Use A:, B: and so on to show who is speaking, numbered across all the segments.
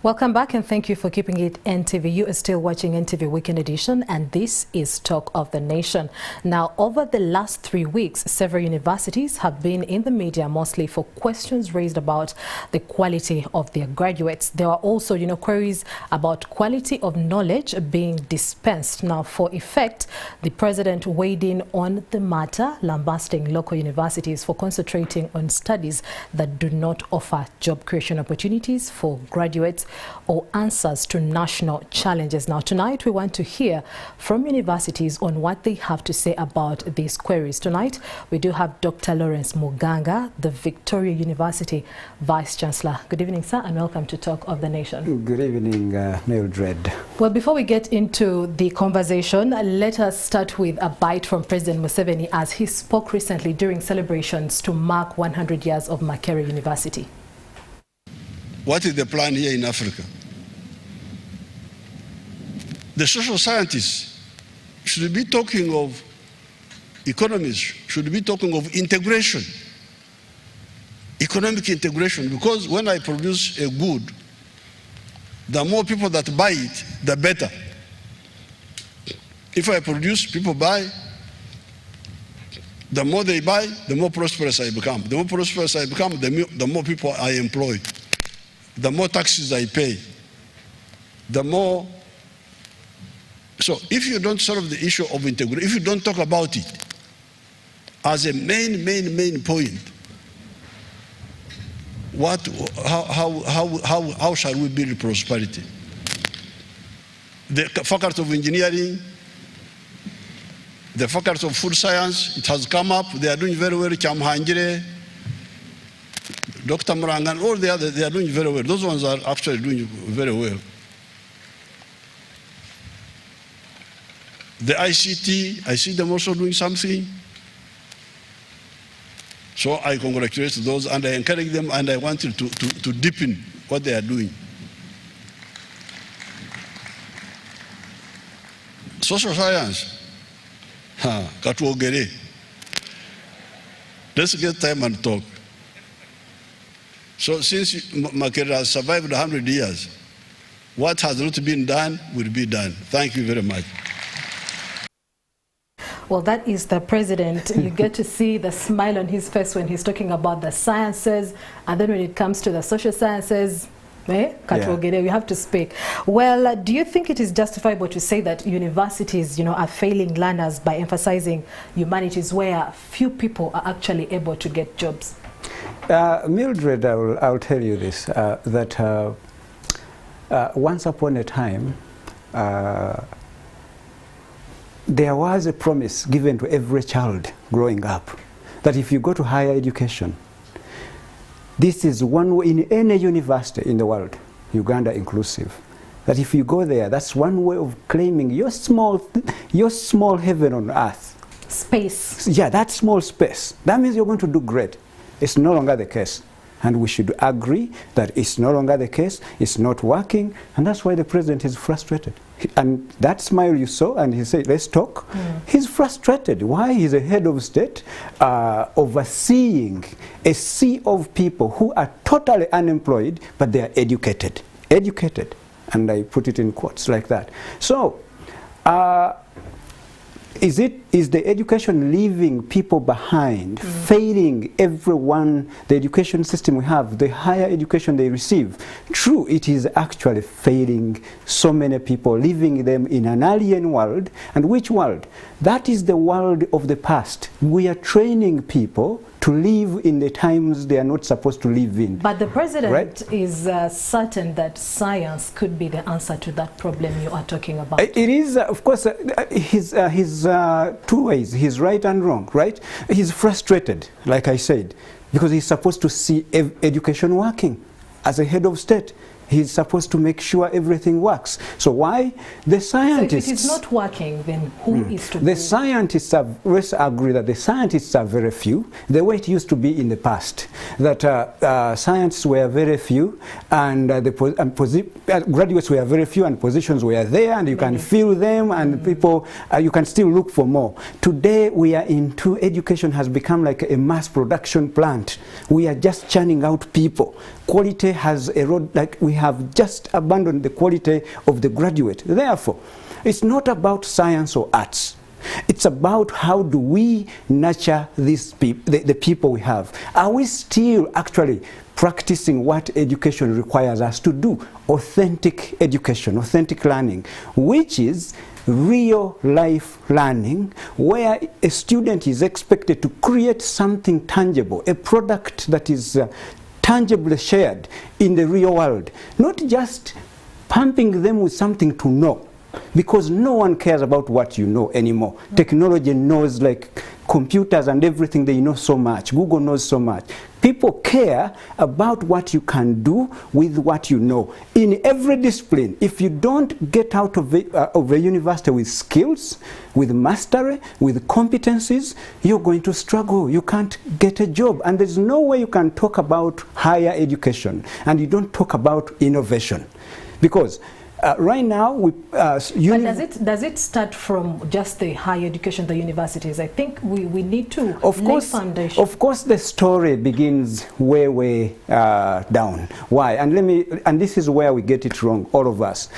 A: Welcome back and thank you for keeping it NTV. You are still watching NTV Weekend Edition and this is Talk of the Nation. Now, over the last 3 weeks, several universities have been in the media mostly for questions raised about the quality of their graduates. There are also, queries about quality of knowledge being dispensed. Now, for effect, the president weighed in on the matter, lambasting local universities for concentrating on studies that do not offer job creation opportunities for graduates or answers to national challenges. Now, tonight we want to hear from universities on what they have to say about these queries. Tonight, we do have Dr. Lawrence Muganga, the Victoria University Vice Chancellor. Good evening, sir, and welcome to Talk of the Nation.
B: Good evening, Mildred.
A: Well, before we get into the conversation, let us start with a bite from President Museveni as he spoke recently during celebrations to mark 100 years of Makerere University.
C: What is the plan here in Africa? The social scientists should be talking of economies, should be talking of integration, economic integration, because when I produce a good, the more people that buy it, the better. If I produce, people buy, the more they buy, the more prosperous I become. The more prosperous I become, the more people I employ. The more taxes I pay, the more. So if you don't solve the issue of integration, if you don't talk about it as a main point, how shall we build prosperity? The faculty of engineering, the faculty of food science, it has come up, they are doing very well. Chamhangire, Dr. Murangan, all the others, they are doing very well. Those ones are actually doing very well. The ICT, I see them also doing something. So I congratulate those and I encourage them and I want to deepen what they are doing. Social science, let's get time and talk. So since Makerere has survived 100 years, what has not been done will be done. Thank you very much.
A: Well, that is the president. You get to see the smile on his face when he's talking about the sciences, and then when it comes to the social sciences, we have to speak. Well, do you think it is justifiable to say that universities, are failing learners by emphasizing humanities where few people are actually able to get jobs?
B: Mildred, I'll tell you this, that once upon a time, there was a promise given to every child growing up that if you go to higher education, this is one way in any university in the world, Uganda inclusive, that if you go there, that's one way of claiming your small heaven on earth.
A: Space.
B: Yeah, that small space. That means you're going to do great. It's no longer the case. And we should agree that it's no longer the case, it's not working, and that's why the president is frustrated. And that smile you saw, and he said, let's talk. He's frustrated. Why? He's a head of state overseeing a sea of people who are totally unemployed, but they are educated. Educated. And I put it in quotes like that. So, is the education leaving people behind, failing everyone, the education system we have, the higher education they receive? True, it is actually failing so many people, leaving them in an alien world. And which world? That is the world of the past. We are training people to live in the times they are not supposed to live in.
A: But the president is certain that science could be the answer to that problem you are talking about.
B: It is, of course, his two ways. He's right and wrong, right? He's frustrated, like I said, because he's supposed to see education working. As a head of state, he's supposed to make sure everything works. So why? The scientists...
A: So if it is not working, then who is to blame?
B: The scientists are, let's agree that the scientists are very few, the way it used to be in the past, that scientists were very few, and graduates were very few, and positions were there, and you can fill them, and people, you can still look for more. Today, we are into education has become like a mass production plant. We are just churning out people. Quality has eroded, like we we have just abandoned the quality of the graduate. Therefore, it's not about science or arts. It's about how do we nurture these the people we have. Are we still actually practicing what education requires us to do? Authentic education, authentic learning, which is real life learning, where a student is expected to create something tangible, a product that is tangibly shared in the real world, not just pumping them with something to know, because no one cares about what you know anymore. Technology knows, like computers and everything, they know so much. Google knows so much. People care about what you can do with what you know. In every discipline, if you don't get out of a university with skills, with mastery, with competencies, you're going to struggle. You can't get a job. And there's no way you can talk about higher education and you don't talk about innovation. Because right now,
A: but does it start from just the higher education, the universities? I think we need to lay foundation. Of
B: course, the story begins way down. Why? And this is where we get it wrong, all of us.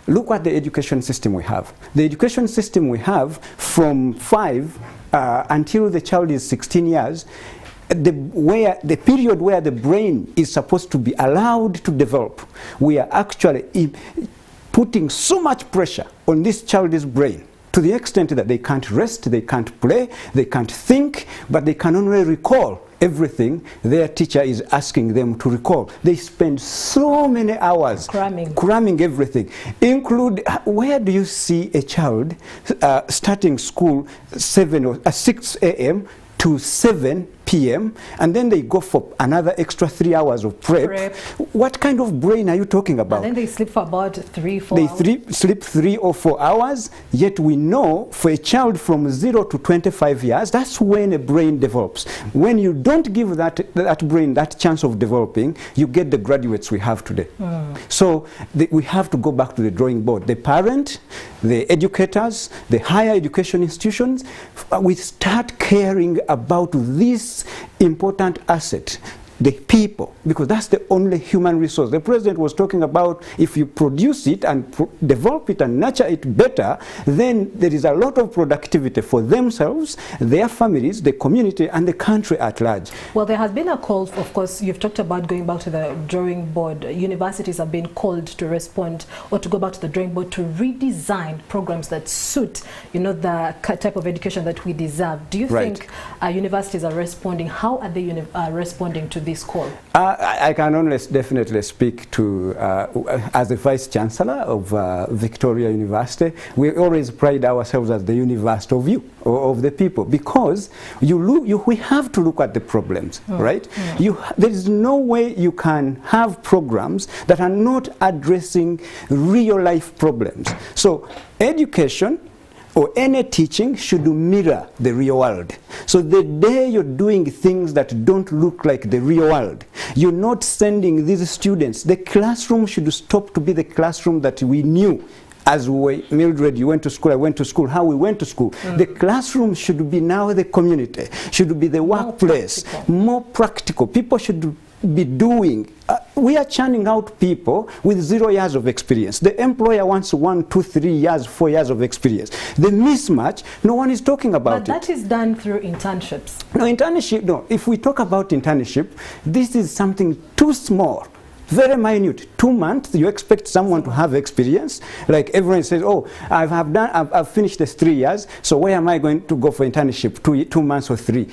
B: Look at the education system we have. The education system we have from 5 until the child is 16 years, the period where the brain is supposed to be allowed to develop, we are actually putting so much pressure on this child's brain to the extent that they can't rest, they can't play, they can't think, but they can only recall everything their teacher is asking them to recall. They spend so many hours cramming everything. Where do you see a child starting school 6 a.m. to 7 p.m. and then they go for another extra 3 hours of prep. What kind of brain are you talking about?
A: And then they sleep for about 3-4 hours.
B: They sleep 3 or 4 hours, yet we know for a child from 0 to 25 years, that's when a brain develops. When you don't give that brain that chance of developing, you get the graduates we have today. So we have to go back to the drawing board. The parent, the educators, the higher education institutions, we start caring about this important asset, the people, because that's the only human resource. The president was talking about if you produce it and develop it and nurture it better, then there is a lot of productivity for themselves, their families, the community, and the country at large.
A: Well, there has been a call, of course, you've talked about going back to the drawing board. Universities have been called to respond or to go back to the drawing board to redesign programs that suit, the type of education that we deserve. Do you think universities are responding? How are they responding to this call?
B: I can only definitely speak to, as the Vice Chancellor of Victoria University, we always pride ourselves as the university of you, or of the people, because we have to look at the problems, right? There is no way you can have programs that are not addressing real life problems. So education or any teaching should mirror the real world. So the day you're doing things that don't look like the real world, you're not sending these students. The classroom should stop to be the classroom that we knew. As Mildred, you went to school, I went to school, how we went to school. The classroom should be now the community, should be the workplace, more practical. People should be doing. We are churning out people with 0 years of experience. The employer wants 1, 2, 3 years, 4 years of experience. The mismatch, no one is talking about it.
A: But that is done through internships.
B: No, if we talk about internship, this is something too small. Very minute. 2 months, you expect someone to have experience. Like everyone says, oh, I've finished this 3 years, so where am I going to go for internship? 2 months or 3?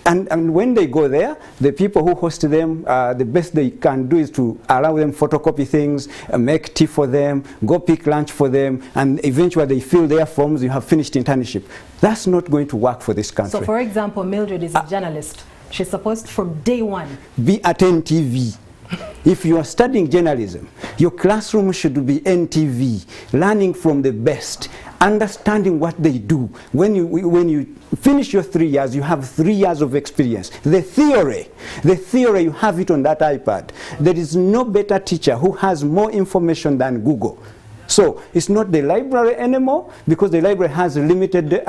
B: And when they go there, the people who host them, the best they can do is to allow them photocopy things, make tea for them, go pick lunch for them, and eventually they fill their forms, you have finished internship. That's not going to work for this country.
A: So for example, Mildred is a journalist. She's supposed from day one
B: be at NTV. If you are studying journalism, your classroom should be NTV, learning from the best, understanding what they do. When you finish your 3 years, you have 3 years of experience. The theory, you have it on that iPad. There is no better teacher who has more information than Google. So it's not the library anymore, because the library has limited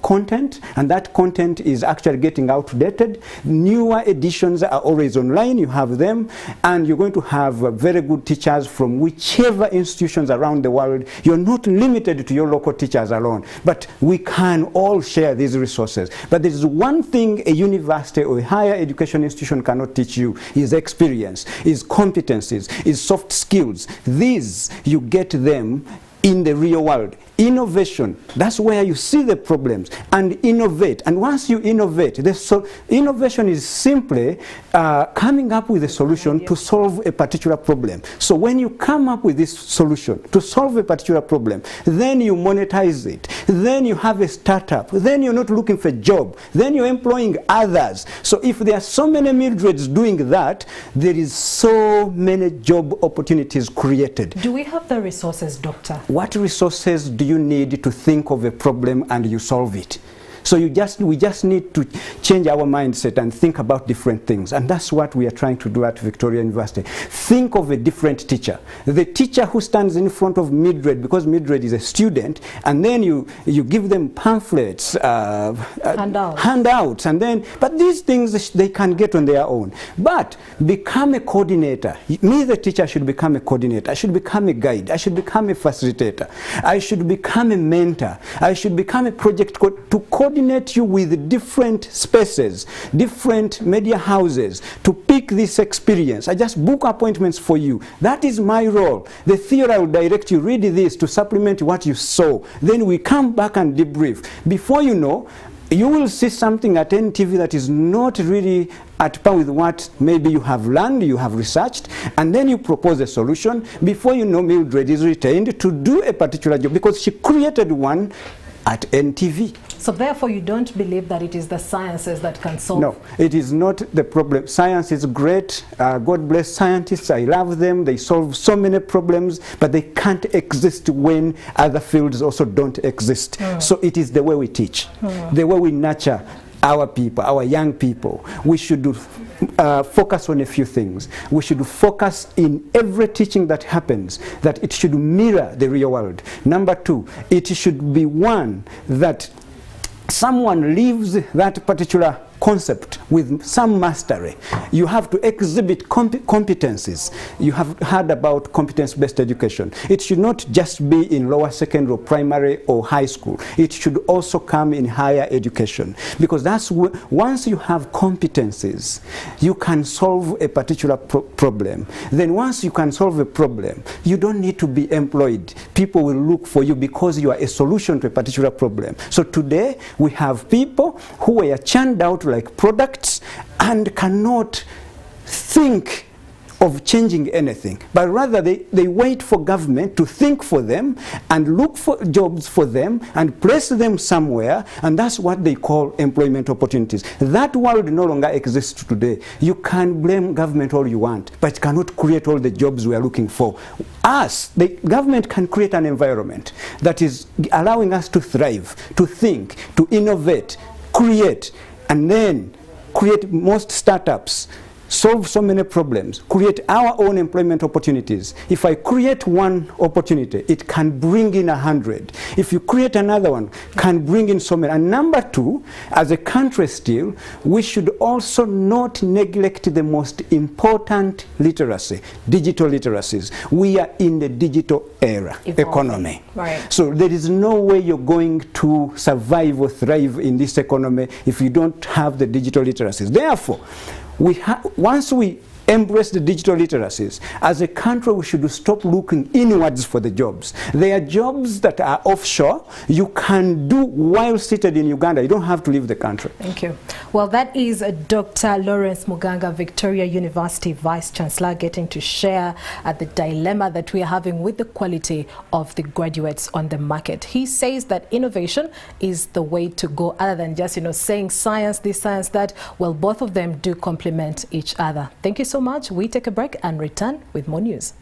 B: content, and that content is actually getting outdated. Newer editions are always online, you have them, and you're going to have very good teachers from whichever institutions around the world. You're not limited to your local teachers alone, but we can all share these resources. But there is one thing a university or a higher education institution cannot teach you, is experience, is competencies, is soft skills. These, you get them in the real world. Innovation, that's where you see the problems, and innovate. And once you innovate, innovation is simply coming up with a solution to solve a particular problem. So when you come up with this solution to solve a particular problem, then you monetize it, then you have a startup, then you're not looking for a job, then you're employing others. So if there are so many Mildreds doing that, there is so many job opportunities created.
A: Do we have the resources, Doctor?
B: What resources do you need to think of a problem and you solve it? So we just need to change our mindset and think about different things. And that's what we are trying to do at Victoria University. Think of a different teacher. The teacher who stands in front of Mildred, because Mildred is a student, and then you give them pamphlets, handouts, and then, but these things they can get on their own. But become a coordinator. Me, the teacher, should become a coordinator. I should become a guide. I should become a facilitator. I should become a mentor. I should become a project to coordinate you with different spaces, different media houses, to pick this experience. I just book appointments for you. That is my role. The theory will direct you, read this to supplement what you saw. Then we come back and debrief. Before you know, you will see something at NTV that is not really at par with what maybe you have learned, you have researched, and then you propose a solution. Before you know, Mildred is retained to do a particular job because she created one at NTV.
A: So therefore you don't believe that it is the sciences that can solve?
B: No, it is not the problem. Science is great. God bless scientists. I love them. They solve so many problems, but they can't exist when other fields also don't exist. So it is the way we teach, the way we nurture our people, our young people. We should focus on a few things. We should focus in every teaching that happens that it should mirror the real world. Number two, it should be one that someone lives that particular concept with some mastery. You have to exhibit competencies. You have heard about competence-based education. It should not just be in lower secondary or primary or high school. It should also come in higher education, because that's once you have competencies, you can solve a particular problem. Then once you can solve a problem, you don't need to be employed. People will look for you because you are a solution to a particular problem. So today we have people who were churned out like products and cannot think of changing anything, but rather they wait for government to think for them and look for jobs for them and place them somewhere, and that's what they call employment opportunities. That world no longer exists today. You can blame government all you want, but it cannot create all the jobs we are looking for. The government can create an environment that is allowing us to thrive, to think, to innovate, create, and then create most startups, solve so many problems, create our own employment opportunities. If I create one opportunity, it can bring in 100. If you create another one, can bring in so many. And number two, as a country still, we should also not neglect the most important literacy, digital literacies. We are in the digital era, economy.
A: Right.
B: So there is no way you're going to survive or thrive in this economy if you don't have the digital literacies. Therefore, once we embrace the digital literacies, as a country we should stop looking inwards for the jobs. There are jobs that are offshore you can do while seated in Uganda. You don't have to leave the country.
A: Thank you. Well, that is Dr. Lawrence Muganga, Victoria University Vice Chancellor, getting to share the dilemma that we are having with the quality of the graduates on the market. He says that innovation is the way to go, other than just saying science this, science that. Well, both of them do complement each other. Thank you so much. We take a break and return with more news.